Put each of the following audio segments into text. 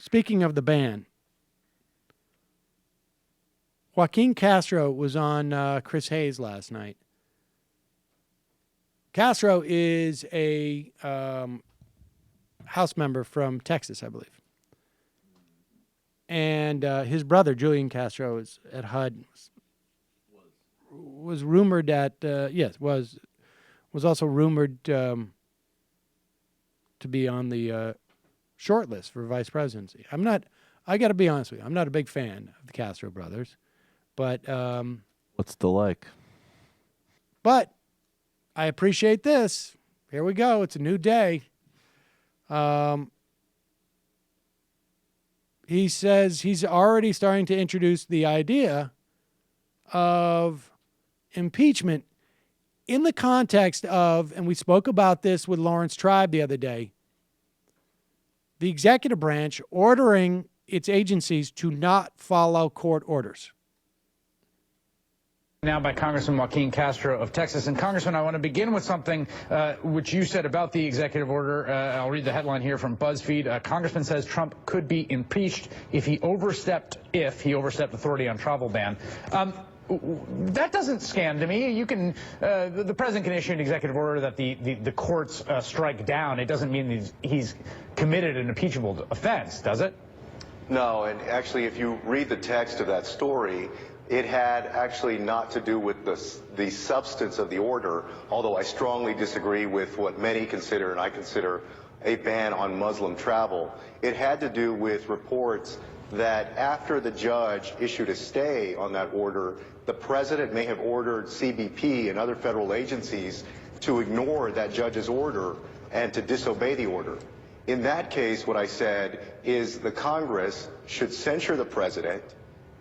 speaking of the ban, Joaquin Castro was on Chris Hayes last night. Castro is a House member from Texas, I believe. And his brother, Julian Castro, is at HUD. Was rumored at, was also rumored to be on the short list for vice presidency. I got to be honest with you, I'm not a big fan of the Castro brothers. But what's the like? But I appreciate this. Here we go. It's a new day. He says he's already starting to introduce the idea of impeachment in the context of, and we spoke about this with Lawrence Tribe the other day, the executive branch ordering its agencies to not follow court orders. Now by Congressman Joaquin Castro of Texas. And Congressman, I want to begin with something which you said about the executive order. I'll read the headline here from BuzzFeed. Congressman says Trump could be impeached if he overstepped authority on travel ban. That doesn't scan to me. You can, the president can issue an executive order that the courts strike down. It doesn't mean he's committed an impeachable offense, does it? No, and actually, if you read the text of that story, it had actually not to do with the substance of the order, although I strongly disagree with what many consider, and I consider, a ban on Muslim travel. It had to do with reports that after the judge issued a stay on that order, the president may have ordered CBP and other federal agencies to ignore that judge's order and to disobey the order. In that case, what I said is the Congress should censure the president,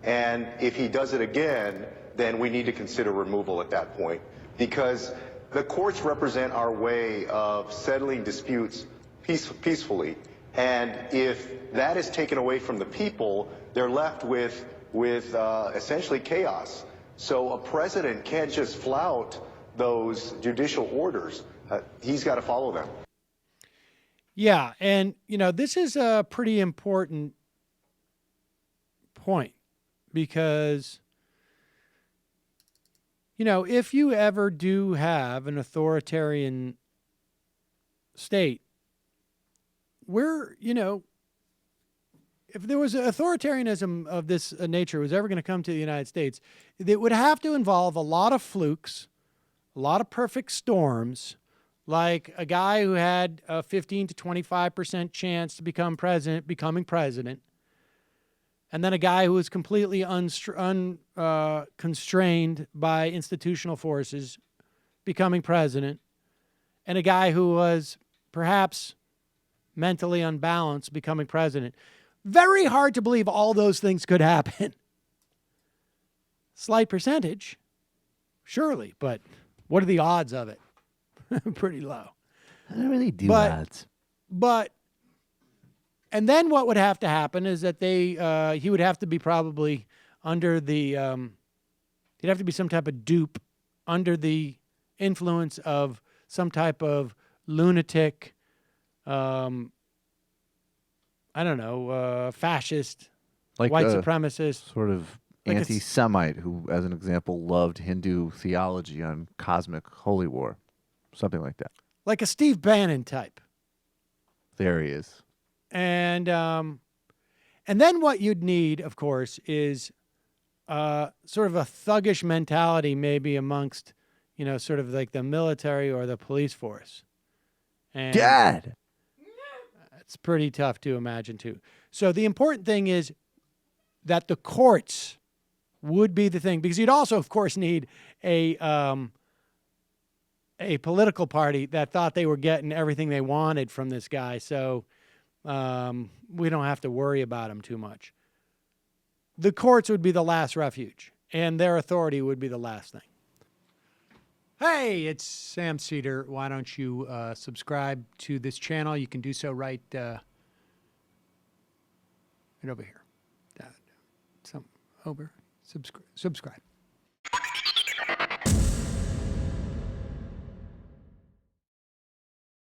and if he does it again, then we need to consider removal at that point, because the courts represent our way of settling disputes peacefully. And if that is taken away from the people, they're left with essentially chaos. So a president can't just flout those judicial orders. He's got to follow them. Yeah, and, this is a pretty important point because, if you ever do have an authoritarian state where, if there was authoritarianism of this nature was ever going to come to the United States, it would have to involve a lot of flukes, a lot of perfect storms, like a guy who had a 15 to 25% chance to becoming president, and then a guy who was completely unconstrained by institutional forces becoming president, and a guy who was perhaps mentally unbalanced becoming president. Very hard to believe all those things could happen. Slight percentage, surely, but what are the odds of it? Pretty low. I don't really do odds. And then what would have to happen is that he would have to be probably under the, he'd have to be some type of dupe under the influence of some type of lunatic, fascist, like white supremacist. Sort of anti-Semite who, as an example, loved Hindu theology on cosmic holy war. Something like that. Like a Steve Bannon type. There he is. And then what you'd need, of course, is sort of a thuggish mentality maybe amongst, sort of like the military or the police force. And Dad! It's pretty tough to imagine, too. So the important thing is that the courts would be the thing, because you'd also, of course, need a political party that thought they were getting everything they wanted from this guy. So we don't have to worry about him too much. The courts would be the last refuge, and their authority would be the last thing. Hey, it's Sam Cedar. Why don't you subscribe to this channel? You can do so right over here. Subscribe.